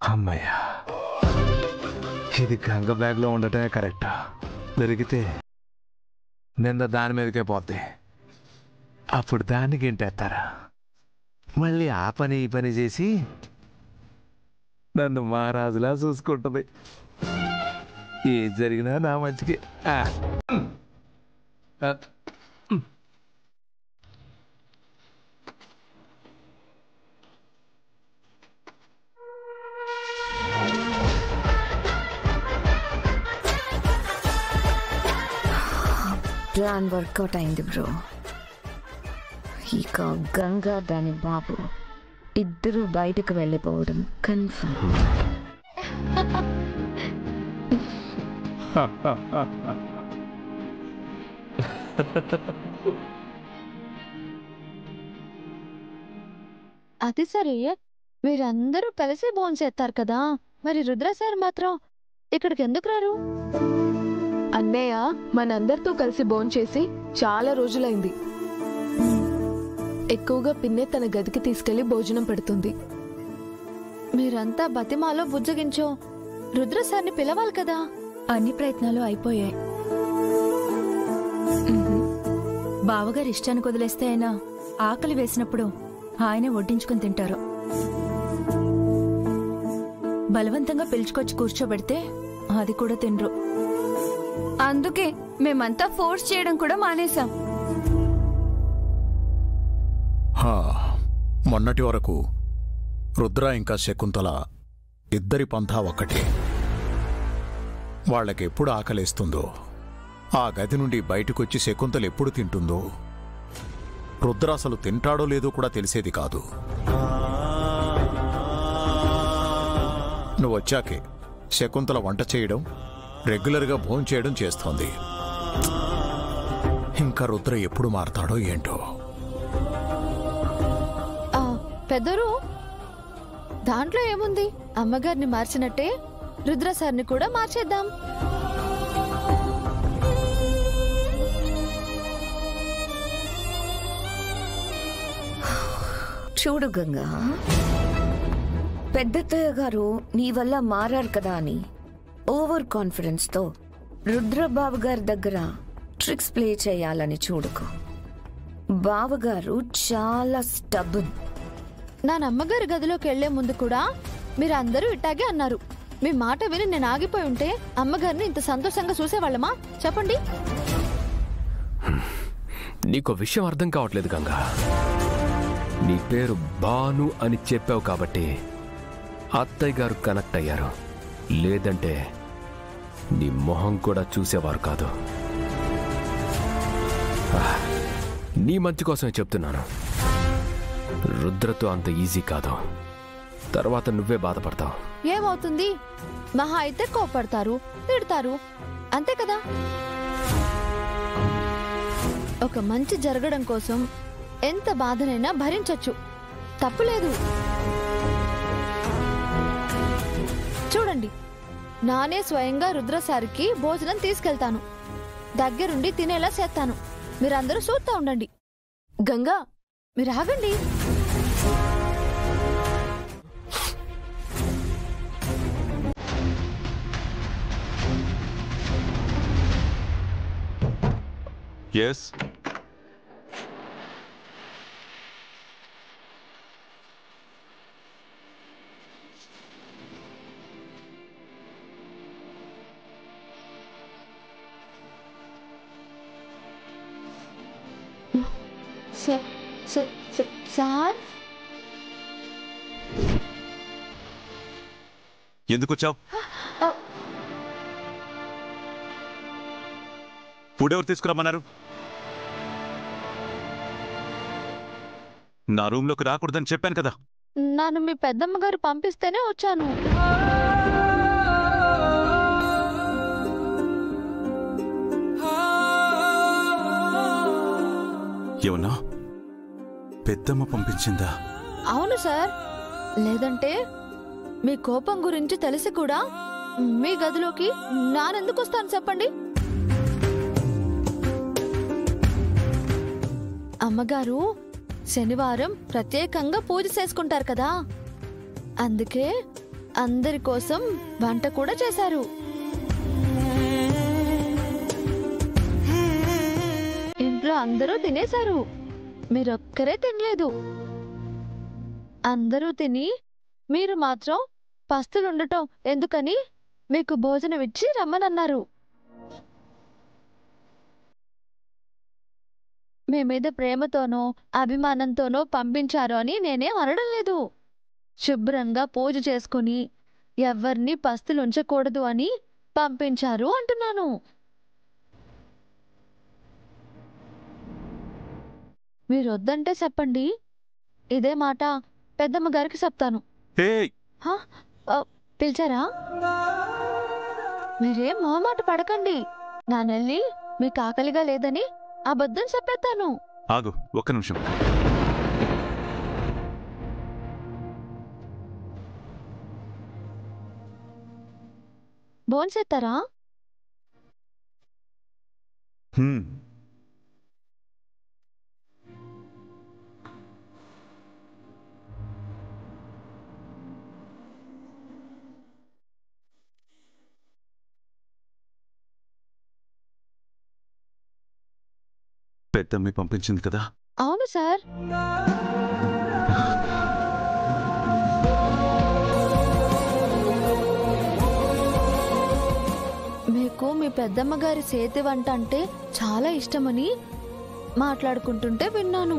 అమ్మయ్యా, ఇది గంగ బ్యాగ్లో ఉండటమే కరెక్ట్. దొరికితే నిన్న దాని మీదకే పోతే అప్పుడు దాన్ని గింటేస్తారా? మళ్ళీ ఆ పని ఈ పని చేసి నన్ను మహారాజులా చూసుకుంటుంది. ఏం జరిగినా నా మంచికి. ప్లాన్ వర్కౌట్ అయింది బ్రో. ఇక గంగా దాని బాబు ఇద్దరు బయటకు వెళ్ళిపోవడం కన్ఫర్మ్. అది సరే, మీరందరూ కలిసి భోంచేస్తారు కదా, మరి రుద్ర సార్ మాత్రం ఇక్కడికి ఎందుకు రారు? అన్నయ్య మనందరితో కలిసి భోంచేసి చాలా రోజులైంది. ఎక్కువగా పిన్నే తన గదికి తీసుకెళ్లి భోజనం పెడుతుంది. మీరంతా బతిమాలో బుజ్జగించో రుద్ర సార్ని పిలవాలి కదా. అన్ని ప్రయత్నాలు అయిపోయాయి. బావగారు ఇష్టానికి వదిలేస్తే అయినా ఆకలి వేసినప్పుడు ఆయనే వడ్డించుకుని తింటారు. బలవంతంగా పిలుచుకొచ్చి కూర్చోబెడితే అది కూడా తినరు. అందుకే మేమంతా ఫోర్స్ చేయడం కూడా మానేశాం. మొన్నటి వరకు రుద్ర ఇంకా శకుంతల ఇద్దరి పంథా ఒక్కటే. వాళ్ళకెప్పుడు ఆకలేస్తుందో, ఆ గది నుండి బయటకొచ్చి శకుంతల ఎప్పుడు తింటుందో, రుద్ర అసలు తింటాడో లేదో కూడా తెలిసేది కాదు. నువ్వొచ్చాకే శకుంతల వంట చేయడం, రెగ్యులర్గా భోంచేయడం చేస్తోంది. ఇంకా రుద్ర ఎప్పుడు మారతాడో ఏంటో. పెద్దరు, దాంట్లో ఏముంది? అమ్మగారిని మార్చినట్టే రుద్ర సార్ని కూడా మార్చేద్దాం. చూడు గంగా, పెద్దత్తయ్య గారు నీ వల్ల మారారు కదా అని ఓవర్ కాన్ఫిడెన్స్తో రుద్రబాబు గారి దగ్గర ట్రిక్స్ ప్లే చేయాలని చూడుకో. బావగారు చాలా స్టబ్బన్. నా అమ్మగారి గదిలోకి వెళ్లే ముందు కూడా మీరు అందరూ ఇట్టాగే అన్నారు. మీ మాట విని నేను ఆగిపోయి ఉంటే అమ్మగారిని ఇంత సంతోషంగా చూసేవాళ్ళమా? చెప్పండి. నీకో విషయం అర్థం కావట్లేదు గంగా. నీ పేరు బాను అని చెప్పావు కాబట్టి అత్తయ్య గారు కనెక్ట్ అయ్యారు. లేదంటే నీ మొహం కూడా చూసేవారు కాదు. నీ మంచి కోసమే చెప్తున్నాను. రుద్రతో అంత ఈజీ కాదు. తర్వాత నువ్వే బాధపడతావు. ఏమవుతుంది? మహా అయితే కోపడతారు, తిడతారు, అంతే కదా. ఒక మంచి జరగడం కోసం ఎంత బాధనైనా భరించొచ్చు, తప్పులేదు. చూడండి, నానే స్వయంగా రుద్రసారికి భోజనం తీసుకెళ్తాను, దగ్గరుండి తినేలా చేస్తాను. మీరందరూ చూస్తూ ఉండండి. గంగా, మీరు ఆగండి. Yes. సార్, ఎందుకు వచ్చావు? ఫుడ్ ఎవరు తీసుకురమ్మన్నారు? నా రూమ్లోకి రాకూడదని చెప్పాను కదా. నన్ను మీ పెద్దమ్మ గారు పంపిస్తేనే వచ్చాను. ఏమన్నా? పెద్దమ్మ పంపించిందా? అవును సార్. లేదంటే మీ కోపం గురించి తెలిసి కూడా మీ గదిలోకి నానెందుకు వస్తాను చెప్పండి? అమ్మగారు శనివారం ప్రత్యేకంగా పూజ చేసుకుంటారు కదా, అందుకే అందరి కోసం వంట కూడా చేశారు. ఇంట్లో అందరూ తినేశారు, మీరొక్కరే తినలేదు. అందరూ తిని మీరు మాత్రం పస్తులుండటం ఎందుకని మీకు భోజనం ఇచ్చి రమ్మనన్నారు. మీ మీద ప్రేమతోనో అభిమానంతోనో పంపించారు అని నేనేం అనడం లేదు. శుభ్రంగా పూజ చేసుకుని ఎవరిని పస్తులుంచకూడదు అని పంపించారు అంటున్నాను. మీరు వద్దంటే చెప్పండి, ఇదే మాట పెద్దమ్మ గారికి చెప్తాను. పిలిచారా? మీరేం మొహమాట పడకండి. నా నెల్లి మీకు ఆకలిగా లేదని అబద్ధం చెప్పేస్తాను. ఆగు, ఒక్క నిమిషం. భోంచేస్తారా? పెద్దమ్మి పంపించింది కదా? అవును సార్. మీకు మీ పెద్దమ్మ గారి చేతి వంట అంటే చాలా ఇష్టమని మాట్లాడుకుంటుంటే విన్నాను.